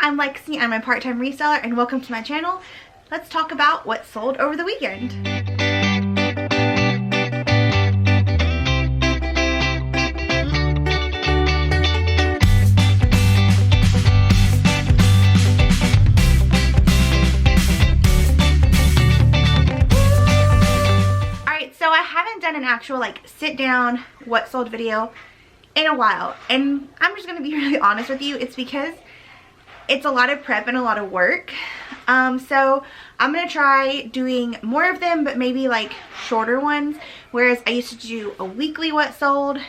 I'm Lexi, I'm a part-time reseller, and welcome to my channel. Let's talk about what sold over the weekend. Alright, so I haven't done an actual sit down what sold video in a while, and I'm just going to be really honest with you. It's because it's a lot of prep and a lot of work. So I'm going to try doing more of them, but maybe shorter ones. Whereas I used to do a weekly what sold.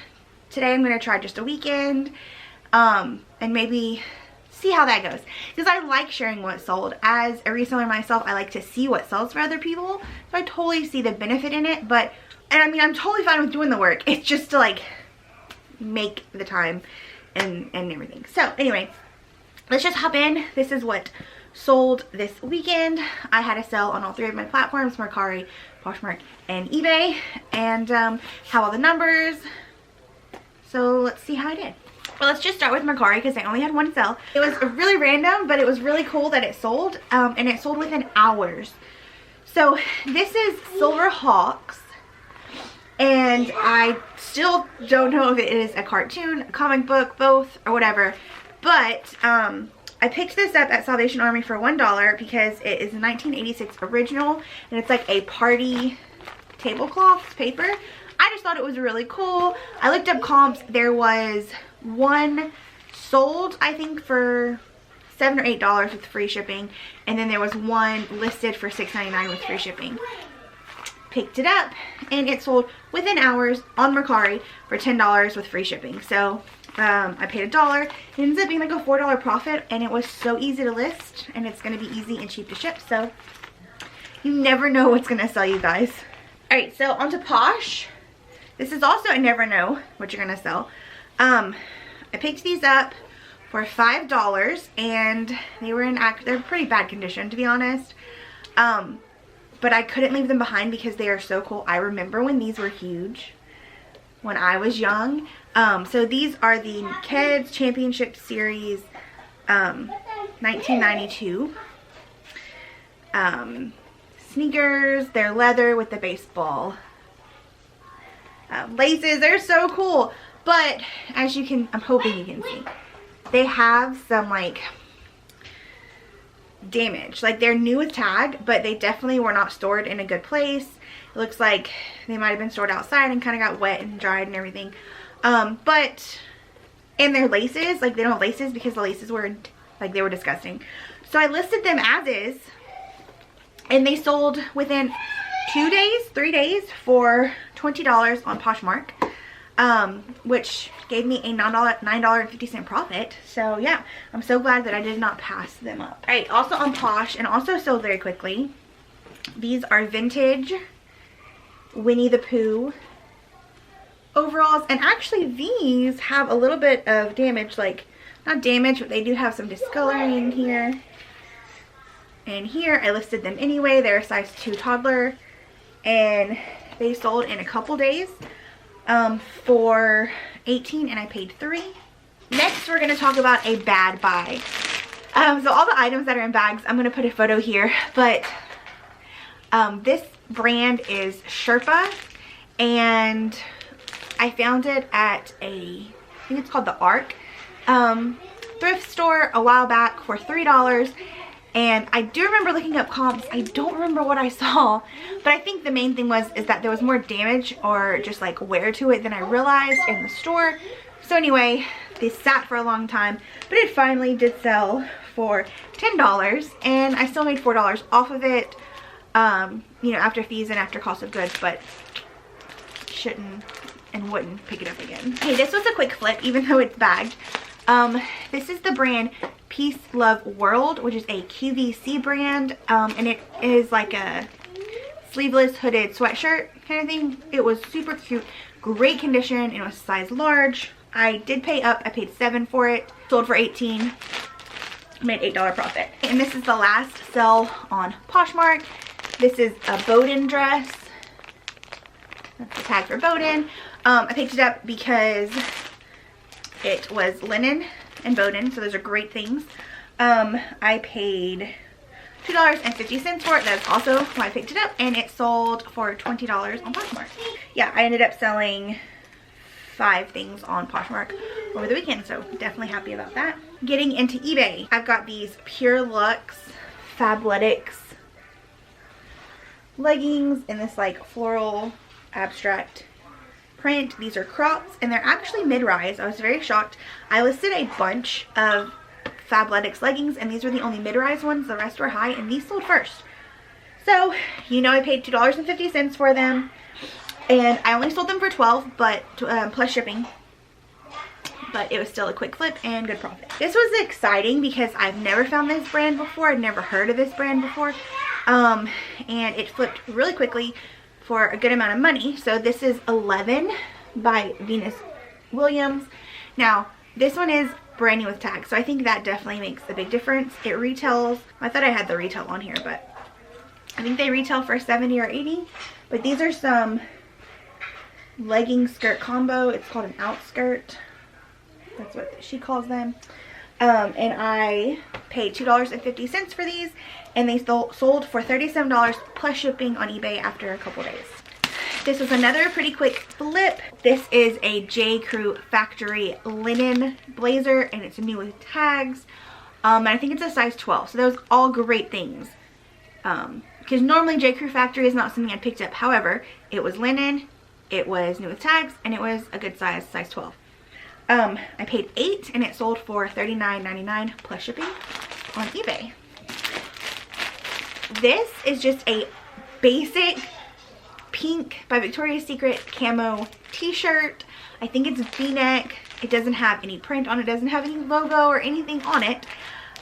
Today I'm going to try just a weekend. And maybe see how that goes. Because I like sharing what sold. As a reseller myself, I like to see what sells for other people. So I totally see the benefit in it. And I mean, I'm totally fine with doing the work. It's just to make the time and everything. So anyway, let's just hop in. This is what sold this weekend. I had a sale on all three of my platforms, Mercari, Poshmark, and eBay, and have all the numbers. So let's see how I did. Well, let's just start with Mercari because I only had one sale. It was really random, but it was really cool that it sold, and it sold within hours. So this is Silver Hawks, and I still don't know if it is a cartoon, a comic book, both, or whatever. But I picked this up at Salvation Army for $1 because it is a 1986 original, and it's like a party tablecloth paper. I just thought it was really cool. I looked up comps. There was one sold, I think, for $7 or $8 with free shipping, and then there was one listed for $6.99 with free shipping. Picked it up, and it sold within hours on Mercari for $10 with free shipping. So I paid $1. It ends up being like a $4 profit, and it was so easy to list, and it's going to be easy and cheap to ship. So you never know what's going to sell, you guys. All right, so onto Posh. This is also a never know what you're going to sell. I picked these up for $5, and they were they're pretty bad condition, to be honest. But I couldn't leave them behind because they are so cool. I remember when these were huge when I was young. So these are the Kids Championship Series 1992 sneakers. They're leather with the baseball laces. They're so cool. But as you can, I'm hoping you can see, they have some damage. They're new with tag, but they definitely were not stored in a good place. It looks like they might have been stored outside and kind of got wet and dried and everything. And their laces, they don't have laces because the laces were they were disgusting. So I listed them as is, and they sold within 3 days for $20 on Poshmark, which gave me a $9.50 profit. So yeah, I'm so glad that I did not pass them up. All right, also on Posh, and also sold very quickly, these are vintage Winnie the Pooh overalls. And actually these have a little bit of damage, not damage, but they do have some discoloring here and here. I listed them anyway. They're a size 2 toddler, and they sold in a couple days for $18, and I paid $3. Next, we're going to talk about a bad buy. So all the items that are in bags, I'm going to put a photo here, but this brand is Sherpa, and I found it at I think it's called the Ark thrift store a while back for $3. And I do remember looking up comps. I don't remember what I saw, but I think the main thing is that there was more damage or just wear to it than I realized in the store. So anyway, they sat for a long time, but it finally did sell for $10, and I still made $4 off of it, you know, after fees and after cost of goods, but shouldn't and wouldn't pick it up again. Okay, this was a quick flip, even though it's bagged. This is the brand Peace Love World, which is a QVC brand, and it is like a sleeveless hooded sweatshirt kind of thing. It was super cute, great condition. It was size large. I did pay up. I paid $7 for it. Sold for $18. Made $8 profit. And this is the last sell on Poshmark. This is a Bowden dress. That's the tag for Bowden. I picked it up because it was linen and Bowden, so those are great things. I paid $2.50 for it. That's also why I picked it up, and it sold for $20 on Poshmark. Yeah, I ended up selling 5 things on Poshmark over the weekend, so definitely happy about that. Getting into eBay, I've got these Pure Luxe Fabletics leggings in this like floral abstract print. These are crops and they're actually mid-rise. I was very shocked. I listed a bunch of Fabletics leggings and these were the only mid-rise ones. The rest were high and these sold first. So, you know, I paid $2.50 for them and I only sold them for $12, but plus shipping. But it was still a quick flip and good profit. This was exciting because I've never found this brand before. I'd never heard of this brand before. And it flipped really quickly for a good amount of money. So this is 11 by Venus Williams. Now, this one is brand new with tags, so I think that definitely makes a big difference. It retails, I thought I had the retail on here, but I think they retail for 70 or 80. But these are some legging skirt combo. It's called an outskirt. That's what she calls them. And I paid $2.50 for these, and they sold for $37 plus shipping on eBay after a couple days. This was another pretty quick flip. This is a J. Crew factory linen blazer, and it's new with tags. And I think it's a size 12, so those all great things. Because normally J. Crew factory is not something I picked up. However, it was linen, it was new with tags, and it was a good size 12. I paid $8 and it sold for $39.99 plus shipping on eBay. This is just a basic pink by Victoria's Secret camo t-shirt. I think it's V-neck. It doesn't have any print on it. It doesn't have any logo or anything on it.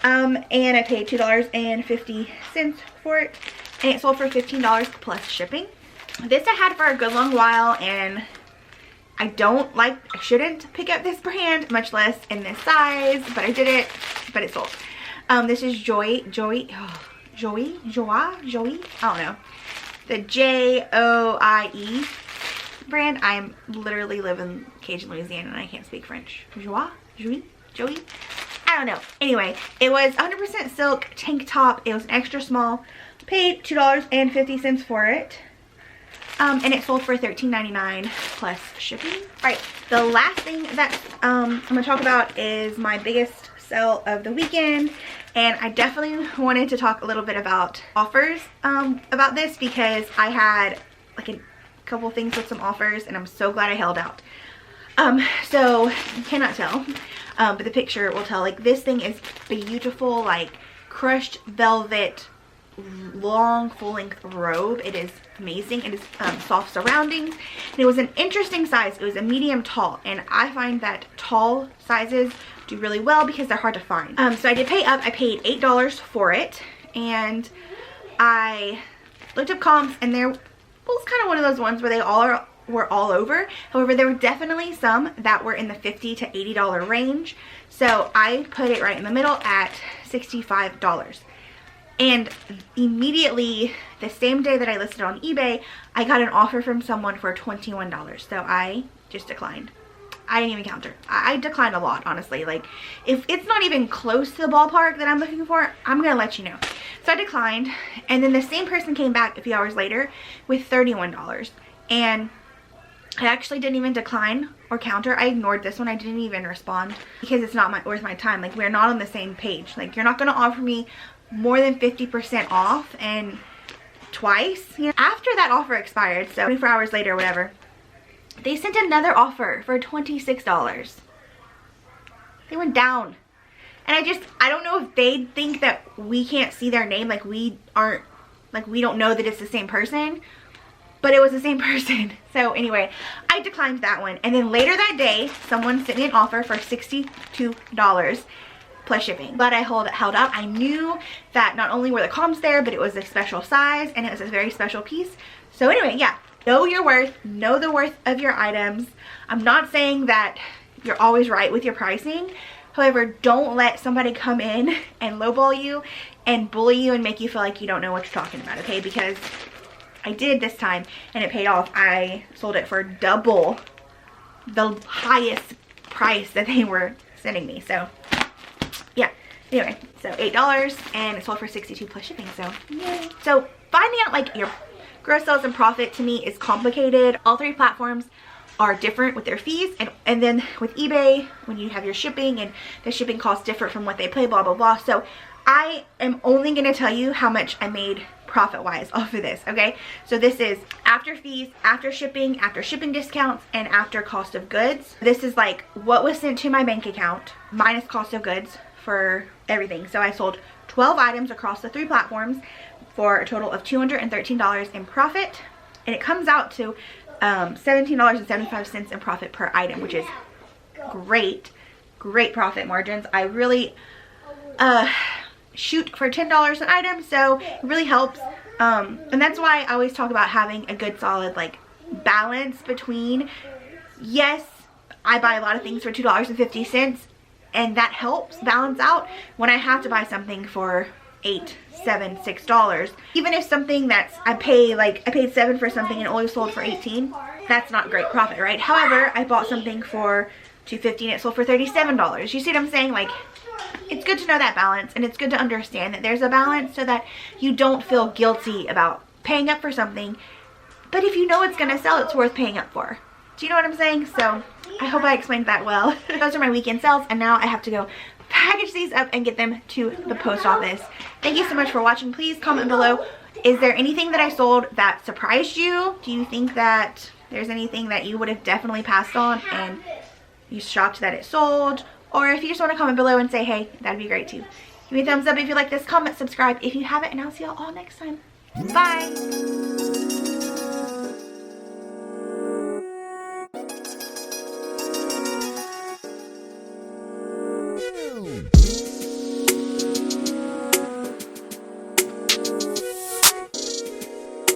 And I paid $2.50 for it and it sold for $15 plus shipping. This I had for a good long while and I shouldn't pick up this brand, much less in this size, but I did it, but it sold. This is Joey, I don't know. The Joie brand. I'm literally live in Cajun, Louisiana, and I can't speak French. Joie? I don't know. Anyway, it was 100% silk tank top. It was an extra small. Paid $2.50 for it. And it sold for $13.99 plus shipping. Alright, the last thing that I'm going to talk about is my biggest sale of the weekend. And I definitely wanted to talk a little bit about offers about this because I had like a couple things with some offers and I'm so glad I held out. So you cannot tell, but the picture will tell. Like, this thing is beautiful, like crushed velvet, long full-length robe. It is amazing. It is soft surroundings, and it was an interesting size. It was a medium tall, and I find that tall sizes do really well because they're hard to find. So I did pay up. I paid $8 for it, and I looked up comps, and there was kind of one of those ones where they were all over. However, there were definitely some that were in the $50 to $80 range, so I put it right in the middle at $65. And immediately, the same day that I listed on eBay, I got an offer from someone for $21. So I just declined. I didn't even counter. I declined a lot, honestly. Like, if it's not even close to the ballpark that I'm looking for, I'm going to let you know. So I declined. And then the same person came back a few hours later with $31. And I actually didn't even decline or counter. I ignored this one. I didn't even respond because it's not worth my time. Like, we're not on the same page. Like, you're not going to offer me more than 50% off and twice. You know, after that offer expired, so 24 hours later or whatever, they sent another offer for $26. They went down. And I don't know if they think that we can't see their name, like we don't know that it's the same person, but it was the same person. So anyway, I declined that one. And then later that day, someone sent me an offer for $62 plus shipping. But I held out. I knew that not only were the comps there, but it was a special size and it was a very special piece. So anyway, yeah, know your worth, know the worth of your items. I'm not saying that you're always right with your pricing. However, don't let somebody come in and lowball you and bully you and make you feel like you don't know what you're talking about, okay? Because I did this time and it paid off. I sold it for double the highest price that they were sending me. So yeah, Anyway, so $8 and it sold for $62 plus shipping. So yay. So finding out like your gross sales and profit to me is complicated. All three platforms are different with their fees, and then with eBay, when you have your shipping, and the shipping costs different from what they pay, blah blah blah. So I am only going to tell you how much I made profit wise off of this. Okay, so this is after fees, after shipping discounts, and after cost of goods. This is like what was sent to my bank account minus cost of goods for everything. So I sold 12 items across the three platforms for a total of $213 in profit, and it comes out to $17.75 in profit per item, which is great profit margins. I really shoot for $10 an item, so it really helps, and that's why I always talk about having a good solid like balance between, yes, I buy a lot of things for $2.50, and that helps balance out when I have to buy something for $8, $7, $6. Even if something that's I paid $7 for something and only sold for $18, that's not great profit, right? However, I bought something for $2.50 and it sold for $37. You see what I'm saying? Like, it's good to know that balance, and it's good to understand that there's a balance so that you don't feel guilty about paying up for something, but if you know it's gonna sell, it's worth paying up for. Do you know what I'm saying? So I hope I explained that well. Those are my weekend sales, and now I have to go package these up and get them to the post office. Thank you so much for watching. Please comment below, is there anything that I sold that surprised you? Do you think that there's anything that you would have definitely passed on and you're shocked that it sold? Or if you just want to comment below and say hey, that'd be great too. Give me a thumbs up if you like this, comment, subscribe if you haven't, and I'll see y'all all next time. Bye!